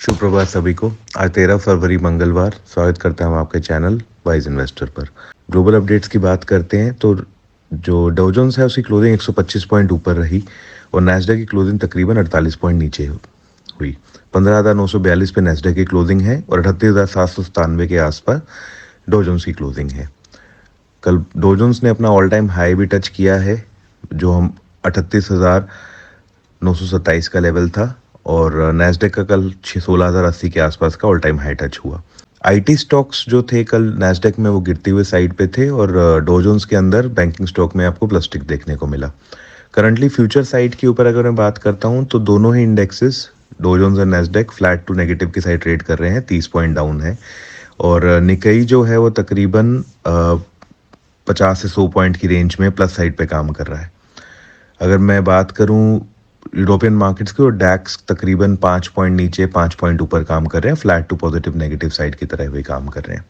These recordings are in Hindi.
शुभ प्रभात सभी को। आज 13 फरवरी मंगलवार। स्वागत करते हैं हम आपके चैनल वाइज इन्वेस्टर पर। ग्लोबल अपडेट्स की बात करते हैं तो जो डाउ जोन्स है उसकी क्लोजिंग 125 पॉइंट ऊपर रही और नैस्डैक की क्लोजिंग तकरीबन 48 पॉइंट नीचे हुई। 15,942 पे नैस्डैक की क्लोजिंग है और 38,797 के आसपास डाउ जोन्स की क्लोजिंग है। कल डाउ जोन्स ने अपना ऑल टाइम हाई भी टच किया है जो हम 38,927 का लेवल था और नैस्डैक का कल 16,080 के आसपास का ऑल टाइम हाई टच हुआ। आईटी स्टॉक्स जो थे कल नैस्डैक में वो गिरते हुए साइड पे थे और डाउ जोन्स के अंदर बैंकिंग स्टॉक में आपको प्लस टिक देखने को मिला। करंटली फ्यूचर साइड के ऊपर अगर मैं बात करता हूँ तो दोनों ही इंडेक्सेस डाउ जोन्स और नैस्डैक फ्लैट टू नेगेटिव की साइड ट्रेड कर रहे हैं, 30 पॉइंट डाउन है और निकाई जो है वो तकरीबन 50 से 100 पॉइंट की रेंज में प्लस साइड पे काम कर रहा है। अगर मैं बात करूं यूरोपियन मार्केट्स की, और डैक्स तकरीबन 5 पॉइंट नीचे 5 पॉइंट ऊपर काम कर रहे हैं, flat to positive negative side की तरह हुए काम कर रहे हैं।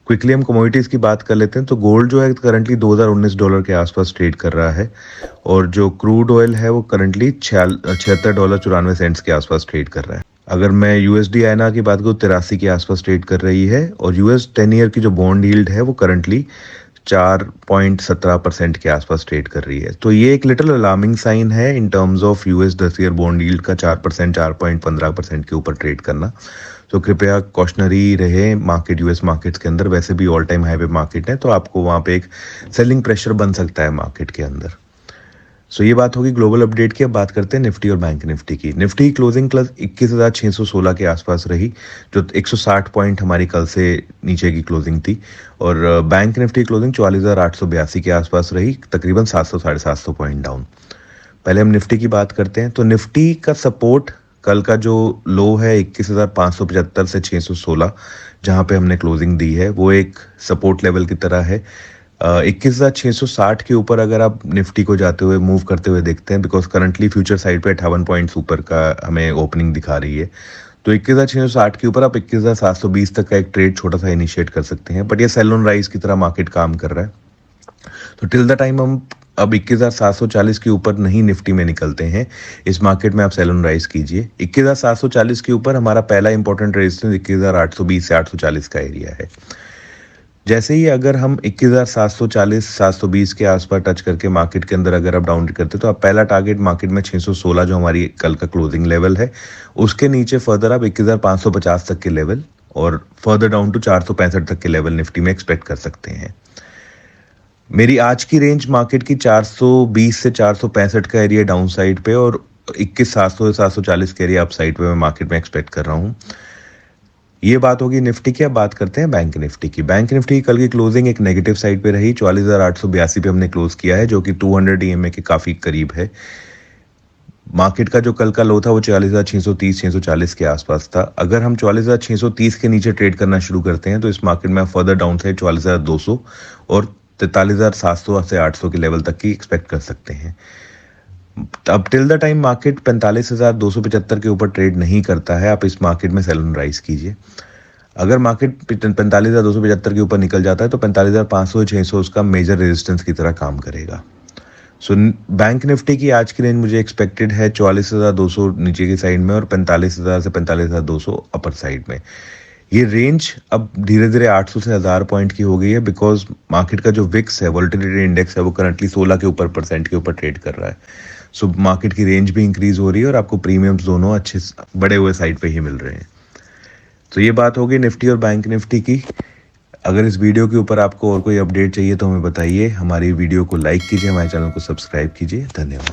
क्विकली हम कमोडिटीज की बात कर लेते हैं तो गोल्ड जो है करंटली $2019 के आसपास ट्रेड कर रहा है और जो क्रूड ऑयल है वो करंटली $76.94 के आसपास ट्रेड कर रहा है। अगर मैं यूएसडी आईएनआर की बात करूँ 83 के आसपास ट्रेड कर रही है और यूएस 10 ईयर की जो बॉन्ड यील्ड है वो करंटली 4.17% के आसपास ट्रेड कर रही है। तो ये एक लिटिल अलार्मिंग साइन है in terms of US 10 year bond yield का 4.15% के ऊपर ट्रेड करना। तो कृपया कॉशनरी रहे मार्केट, यूएस मार्केट्स के अंदर वैसे भी ऑल टाइम हाई पे मार्केट है तो आपको वहाँ पे एक सेलिंग प्रेशर बन सकता है मार्केट के अंदर। सो ये बात होगी ग्लोबल अपडेट की। अब बात करते हैं निफ्टी और बैंक निफ्टी की। निफ्टी की क्लोजिंग प्लस 21,616 के आसपास रही जो 160 पॉइंट हमारी कल से नीचे की क्लोजिंग थी और बैंक निफ्टी की क्लोजिंग 44,882 के आसपास रही, तकरीबन 700-750 पॉइंट डाउन। पहले हम निफ्टी की बात करते हैं तो निफ्टी का सपोर्ट कल का जो लो है 21,575 से 616 जहां पे हमने क्लोजिंग दी है वो एक सपोर्ट लेवल की तरह है। 21,660 के ऊपर अगर आप निफ्टी को जाते हुए मूव करते हुए देखते हैं, बिकॉज करंटली फ्यूचर साइड पे 58 पॉइंट्स ऊपर का हमें ओपनिंग दिखा रही है, तो 21,660 के ऊपर आप 21,720 तक का एक ट्रेड छोटा सा इनिशिएट कर सकते हैं। बट ये सेल ऑन राइज की तरह मार्केट काम कर रहा है तो टिल द टाइम हम अब 21,740 के ऊपर नहीं निफ्टी में निकलते हैं, इस मार्केट में आप सेल ऑन राइज कीजिए। 21,740 के ऊपर हमारा पहला इंपॉर्टेंट रेजिस्टेंस 21,820 से 840 का एरिया है। जैसे ही अगर हम 21,740-720 के आसपास टच करके मार्केट के अंदर अगर आप डाउन करते तो आप पहला टारगेट मार्केट में 616 जो हमारी कल का क्लोजिंग लेवल है उसके नीचे फर्दर आप 21,550 तक के लेवल और फर्दर डाउन टू 465 तक के लेवल निफ्टी में एक्सपेक्ट कर सकते हैं। मेरी आज की रेंज मार्केट की 420 से 465 का एरिया डाउन साइड पे और 21,700 से 740 के एरिया अप साइड पे मैं मार्केट में एक्सपेक्ट कर रहा हूँ। ये बात होगी निफ्टी की। अब बात करते हैं बैंक निफ्टी की। बैंक निफ्टी की कल की क्लोजिंग एक नेगेटिव साइड पे रही, 44,882 पे हमने क्लोज किया है जो कि 200 EMA के काफी करीब है। मार्केट का जो कल का लो था वो 44,630-640 के आसपास था। अगर हम 44,630 के नीचे ट्रेड करना शुरू करते हैं तो इस मार्केट में फर्दर डाउन साइड 44,200 और 43,700 से 800 के लेवल तक की एक्सपेक्ट कर सकते हैं। अब टिल द टाइम मार्केट 45,275 के ऊपर ट्रेड नहीं करता है, आप इस मार्केट में सेल ऑन राइज कीजिए। अगर मार्केट 45,275 के ऊपर निकल जाता है तो 45,500-600 उसका मेजर रेजिस्टेंस की तरह काम करेगा। सो बैंक निफ्टी की आज की रेंज मुझे एक्सपेक्टेड है 44,200 नीचे की साइड में और 45,000 से 45,200 अपर साइड में। ये रेंज अब धीरे धीरे 800 से 1000 पॉइंट की हो गई है बिकॉज मार्केट का जो विक्स है, वोलेटिलिटी इंडेक्स है, वो करंटली 16 के ऊपर परसेंट के ऊपर ट्रेड कर रहा है। सो मार्केट की रेंज भी इंक्रीज हो रही है और आपको प्रीमियम्स दोनों अच्छे बड़े हुए साइड पे ही मिल रहे हैं। तो ये बात होगी निफ्टी और बैंक निफ्टी की। अगर इस वीडियो के ऊपर आपको और कोई अपडेट चाहिए तो हमें बताइए। हमारी वीडियो को लाइक कीजिए, हमारे चैनल को सब्सक्राइब कीजिए। धन्यवाद।